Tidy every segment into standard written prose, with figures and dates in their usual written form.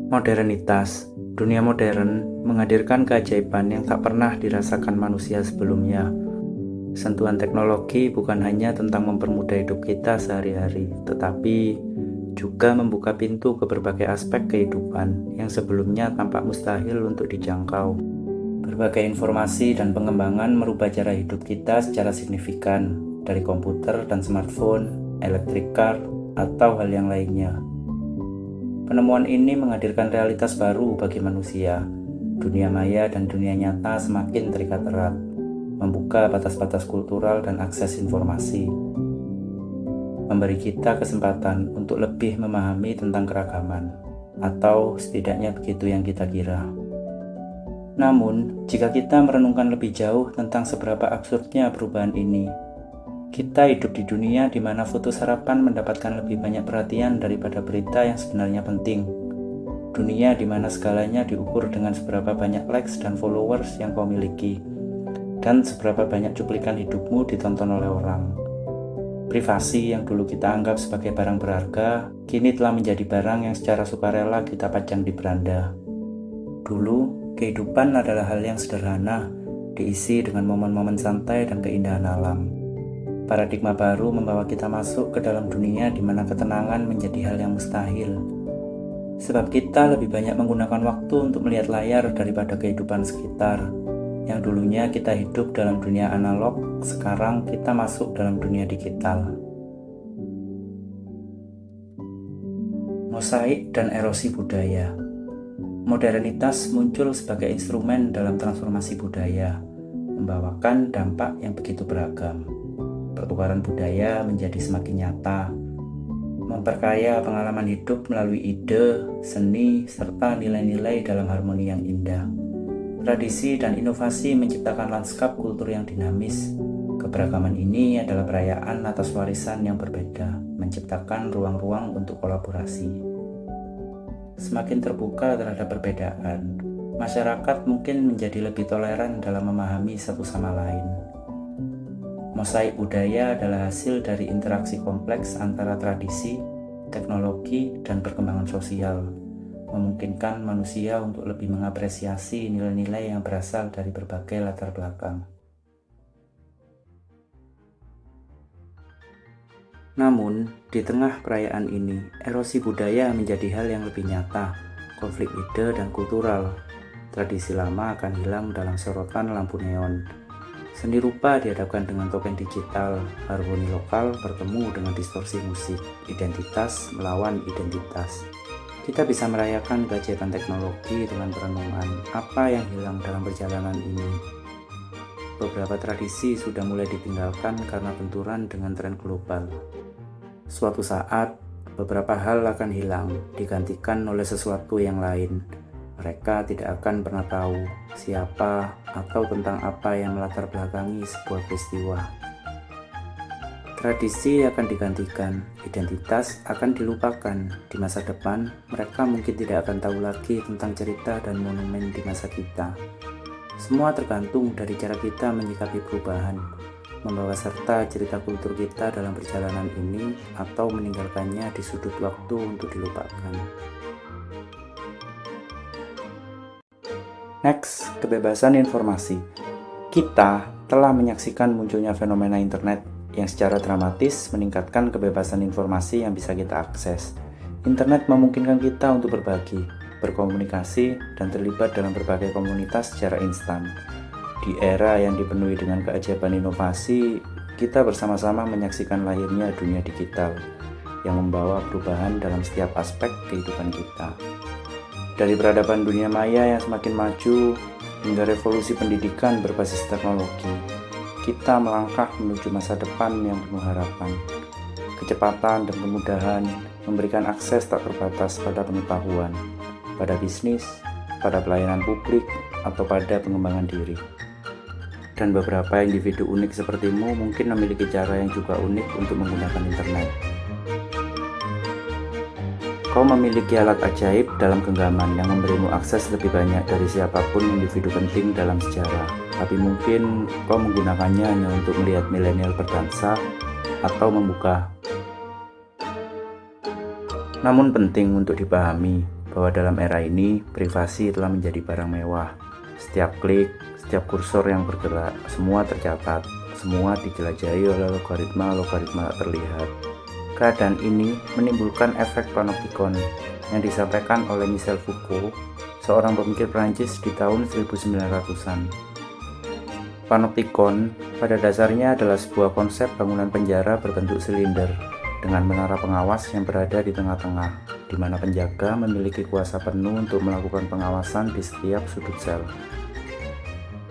Modernitas, dunia modern menghadirkan keajaiban yang tak pernah dirasakan manusia sebelumnya. Sentuhan teknologi bukan hanya tentang mempermudah hidup kita sehari-hari, tetapi juga membuka pintu ke berbagai aspek kehidupan yang sebelumnya tampak mustahil untuk dijangkau. Berbagai informasi dan pengembangan merubah cara hidup kita secara signifikan, dari komputer dan smartphone, electric car, atau hal yang lainnya. Penemuan ini menghadirkan realitas baru bagi manusia. Dunia maya dan dunia nyata semakin terikat erat, membuka batas-batas kultural dan akses informasi, memberi kita kesempatan untuk lebih memahami tentang keragaman, atau setidaknya begitu yang kita kira. Namun, jika kita merenungkan lebih jauh tentang seberapa absurdnya perubahan ini, kita hidup di dunia di mana foto sarapan mendapatkan lebih banyak perhatian daripada berita yang sebenarnya penting. Dunia di mana segalanya diukur dengan seberapa banyak likes dan followers yang kau miliki, dan seberapa banyak cuplikan hidupmu ditonton oleh orang. Privasi yang dulu kita anggap sebagai barang berharga, kini telah menjadi barang yang secara sukarela kita pajang di beranda. Dulu, kehidupan adalah hal yang sederhana, diisi dengan momen-momen santai dan keindahan alam. Paradigma baru membawa kita masuk ke dalam dunia di mana ketenangan menjadi hal yang mustahil. Sebab kita lebih banyak menggunakan waktu untuk melihat layar daripada kehidupan sekitar. Yang dulunya kita hidup dalam dunia analog, sekarang kita masuk dalam dunia digital. Mosaik dan erosi budaya. Modernitas muncul sebagai instrumen dalam transformasi budaya, membawakan dampak yang begitu beragam. Pertukaran budaya menjadi semakin nyata, memperkaya pengalaman hidup melalui ide, seni, serta nilai-nilai dalam harmoni yang indah. Tradisi dan inovasi menciptakan lanskap kultur yang dinamis. Keberagaman ini adalah perayaan atas warisan yang berbeda, menciptakan ruang-ruang untuk kolaborasi. Semakin terbuka terhadap perbedaan, masyarakat mungkin menjadi lebih toleran dalam memahami satu sama lain. Mosaik budaya adalah hasil dari interaksi kompleks antara tradisi, teknologi, dan perkembangan sosial, memungkinkan manusia untuk lebih mengapresiasi nilai-nilai yang berasal dari berbagai latar belakang. Namun, di tengah perayaan ini, erosi budaya menjadi hal yang lebih nyata, konflik ide dan kultural. Tradisi lama akan hilang dalam sorotan lampu neon. Seni rupa dihadapkan dengan token digital, harmoni lokal bertemu dengan distorsi musik, identitas melawan identitas. Kita bisa merayakan keajaiban teknologi dengan perenungan apa yang hilang dalam perjalanan ini. Beberapa tradisi sudah mulai ditinggalkan karena benturan dengan tren global. Suatu saat, beberapa hal akan hilang, digantikan oleh sesuatu yang lain. Mereka tidak akan pernah tahu siapa atau tentang apa yang melatar belakangi sebuah peristiwa. Tradisi akan digantikan, identitas akan dilupakan. Di masa depan, mereka mungkin tidak akan tahu lagi tentang cerita dan monumen di masa kita. Semua tergantung dari cara kita menyikapi perubahan, membawa serta cerita kultur kita dalam perjalanan ini atau meninggalkannya di sudut waktu untuk dilupakan. Next, kebebasan informasi. Kita telah menyaksikan munculnya fenomena internet yang secara dramatis meningkatkan kebebasan informasi yang bisa kita akses. Internet memungkinkan kita untuk berbagi, berkomunikasi, dan terlibat dalam berbagai komunitas secara instan. Di era yang dipenuhi dengan keajaiban inovasi, kita bersama-sama menyaksikan lahirnya dunia digital yang membawa perubahan dalam setiap aspek kehidupan kita. Dari peradaban dunia maya yang semakin maju hingga revolusi pendidikan berbasis teknologi, kita melangkah menuju masa depan yang penuh harapan. Kecepatan dan kemudahan memberikan akses tak terbatas pada pengetahuan, pada bisnis, pada pelayanan publik, atau pada pengembangan diri. Dan beberapa individu unik sepertimu mungkin memiliki cara yang juga unik untuk menggunakan internet. Kau memiliki alat ajaib dalam genggaman yang memberimu akses lebih banyak dari siapapun individu penting dalam sejarah. Tapi mungkin kau menggunakannya hanya untuk melihat milenial berdansa atau membuka. Namun penting untuk dipahami, bahwa dalam era ini privasi telah menjadi barang mewah. Setiap klik, setiap kursor yang bergerak, semua tercatat, semua dijelajahi oleh logaritma-logaritma terlihat. Keadaan ini menimbulkan efek panoptikon yang disampaikan oleh Michel Foucault, seorang pemikir Prancis di tahun 1900-an. Panoptikon pada dasarnya adalah sebuah konsep bangunan penjara berbentuk silinder dengan menara pengawas yang berada di tengah-tengah, di mana penjaga memiliki kuasa penuh untuk melakukan pengawasan di setiap sudut sel.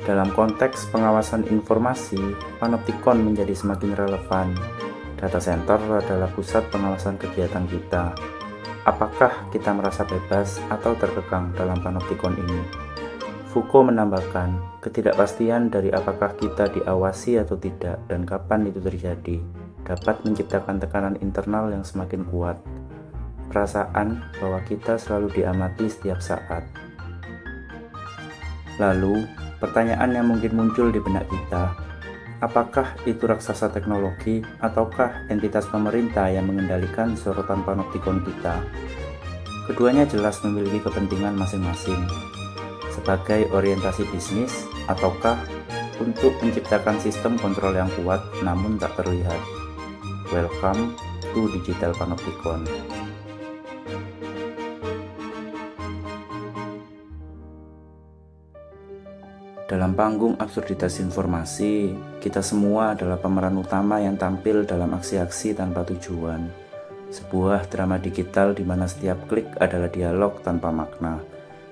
Dalam konteks pengawasan informasi, panoptikon menjadi semakin relevan. Data center adalah pusat pengawasan kegiatan kita. Apakah kita merasa bebas atau terkekang dalam panoptikon ini? Foucault menambahkan, ketidakpastian dari apakah kita diawasi atau tidak dan kapan itu terjadi dapat menciptakan tekanan internal yang semakin kuat. Perasaan bahwa kita selalu diamati setiap saat. Lalu, pertanyaan yang mungkin muncul di benak kita, apakah itu raksasa teknologi ataukah entitas pemerintah yang mengendalikan sorotan panoptikon kita? Keduanya jelas memiliki kepentingan masing-masing. Sebagai orientasi bisnis ataukah untuk menciptakan sistem kontrol yang kuat namun tak terlihat. Welcome to Digital Panoptikon. Dalam panggung absurditas informasi, kita semua adalah pemeran utama yang tampil dalam aksi-aksi tanpa tujuan. Sebuah drama digital di mana setiap klik adalah dialog tanpa makna.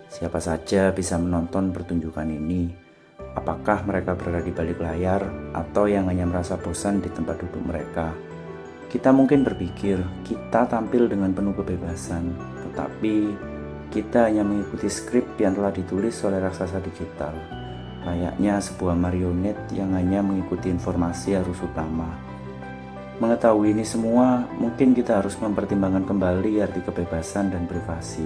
Siapa saja bisa menonton pertunjukan ini. Apakah mereka berada di balik layar atau yang hanya merasa bosan di tempat duduk mereka? Kita mungkin berpikir kita tampil dengan penuh kebebasan, tetapi kita hanya mengikuti skrip yang telah ditulis oleh raksasa digital. Layaknya sebuah marionet yang hanya mengikuti informasi arus utama. Mengetahui ini semua, mungkin kita harus mempertimbangkan kembali arti kebebasan dan privasi.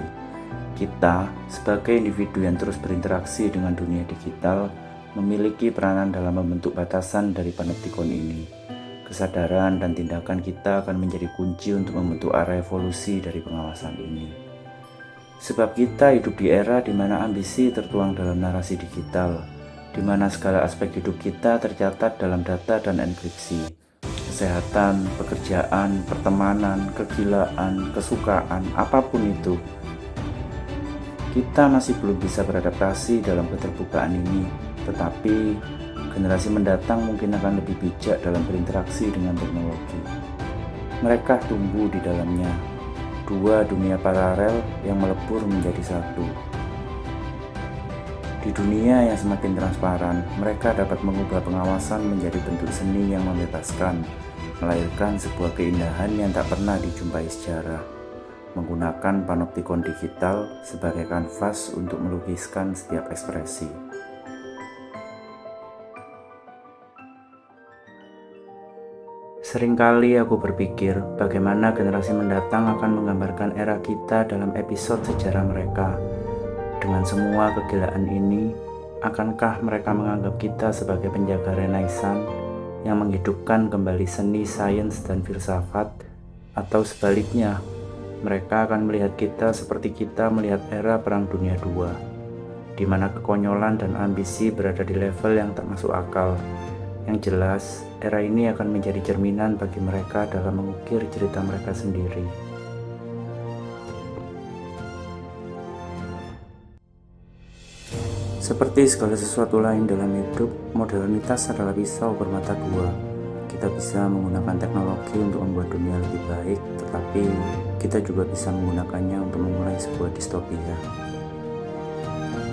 Kita, sebagai individu yang terus berinteraksi dengan dunia digital, memiliki peranan dalam membentuk batasan dari panoptikon ini. Kesadaran dan tindakan kita akan menjadi kunci untuk membentuk arah evolusi dari pengawasan ini. Sebab kita hidup di era di mana ambisi tertuang dalam narasi digital, di mana segala aspek hidup kita tercatat dalam data dan enkripsi. Kesehatan, pekerjaan, pertemanan, kegilaan, kesukaan, apapun itu. Kita masih belum bisa beradaptasi dalam keterbukaan ini, tetapi generasi mendatang mungkin akan lebih bijak dalam berinteraksi dengan teknologi. Mereka tumbuh di dalamnya, dua dunia paralel yang melebur menjadi satu. Di dunia yang semakin transparan, mereka dapat mengubah pengawasan menjadi bentuk seni yang membebaskan, melahirkan sebuah keindahan yang tak pernah dijumpai sejarah, menggunakan panoptikon digital sebagai kanvas untuk melukiskan setiap ekspresi. Seringkali aku berpikir bagaimana generasi mendatang akan menggambarkan era kita dalam episode sejarah mereka. Dengan semua kegilaan ini, akankah mereka menganggap kita sebagai penjaga Renaissance yang menghidupkan kembali seni, sains, dan filsafat? Atau sebaliknya, mereka akan melihat kita seperti kita melihat era Perang Dunia II, di mana kekonyolan dan ambisi berada di level yang tak masuk akal. Yang jelas, era ini akan menjadi cerminan bagi mereka dalam mengukir cerita mereka sendiri. Seperti segala sesuatu lain dalam hidup, modernitas adalah pisau bermata dua. Kita bisa menggunakan teknologi untuk membuat dunia lebih baik, tetapi kita juga bisa menggunakannya untuk memulai sebuah distopia.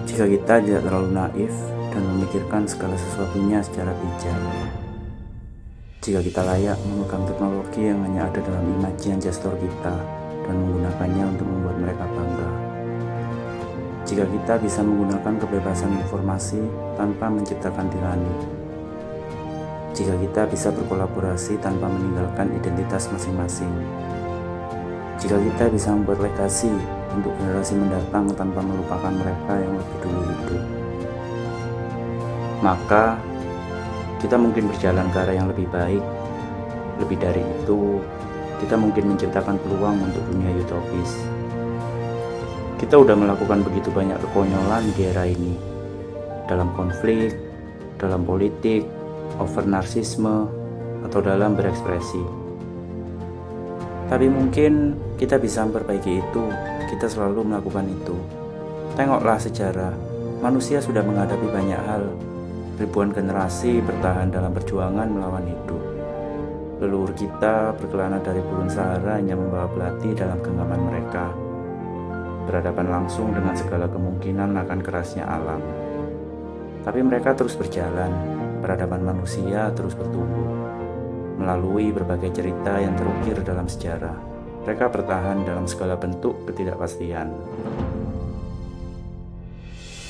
Jika kita tidak terlalu naif dan memikirkan segala sesuatunya secara bijak. Jika kita layak memegang teknologi yang hanya ada dalam imajian gestur kita dan menggunakannya untuk membuat mereka bangga. Jika kita bisa menggunakan kebebasan informasi tanpa menciptakan tirani. Jika kita bisa berkolaborasi tanpa meninggalkan identitas masing-masing. Jika kita bisa membuat legasi untuk generasi mendatang tanpa melupakan mereka yang lebih dulu hidup. Maka kita mungkin berjalan ke arah yang lebih baik. Lebih dari itu, kita mungkin menciptakan peluang untuk dunia utopis. Kita udah melakukan begitu banyak kekonyolan di era ini, dalam konflik, dalam politik, over narsisme, atau dalam berekspresi. Tapi mungkin kita bisa memperbaiki itu, kita selalu melakukan itu. Tengoklah sejarah, manusia sudah menghadapi banyak hal. Ribuan generasi bertahan dalam perjuangan melawan hidup. Leluhur kita berkelana dari gurun Sahara hanya membawa belati dalam genggaman mereka, berhadapan langsung dengan segala kemungkinan akan kerasnya alam. Tapi mereka terus berjalan, peradaban manusia terus bertumbuh. Melalui berbagai cerita yang terukir dalam sejarah, mereka bertahan dalam segala bentuk ketidakpastian.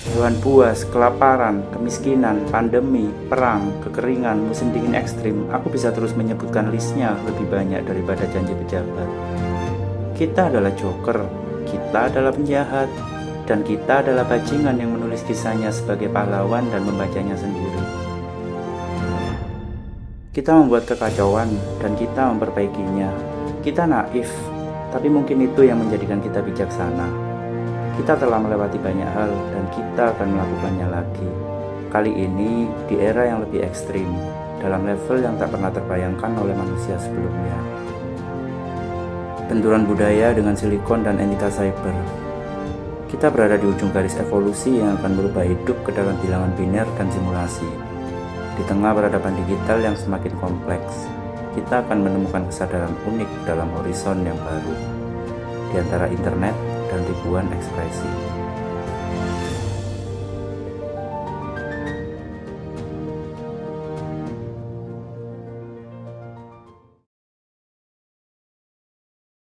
Hewan buas, kelaparan, kemiskinan, pandemi, perang, kekeringan, musim dingin ekstrim, aku bisa terus menyebutkan listnya lebih banyak daripada janji pejabat. Kita adalah joker, kita adalah penjahat, dan kita adalah bajingan yang menulis kisahnya sebagai pahlawan dan membacanya sendiri. Kita membuat kekacauan dan kita memperbaikinya. Kita naif, tapi mungkin itu yang menjadikan kita bijaksana. Kita telah melewati banyak hal dan kita akan melakukannya lagi. Kali ini di era yang lebih ekstrim, dalam level yang tak pernah terbayangkan oleh manusia sebelumnya. Benturan budaya dengan silikon dan entitas cyber. Kita berada di ujung garis evolusi yang akan merubah hidup ke dalam bilangan biner dan simulasi. Di tengah peradaban digital yang semakin kompleks, kita akan menemukan kesadaran unik dalam horizon yang baru. Di antara internet dan ribuan ekspresi.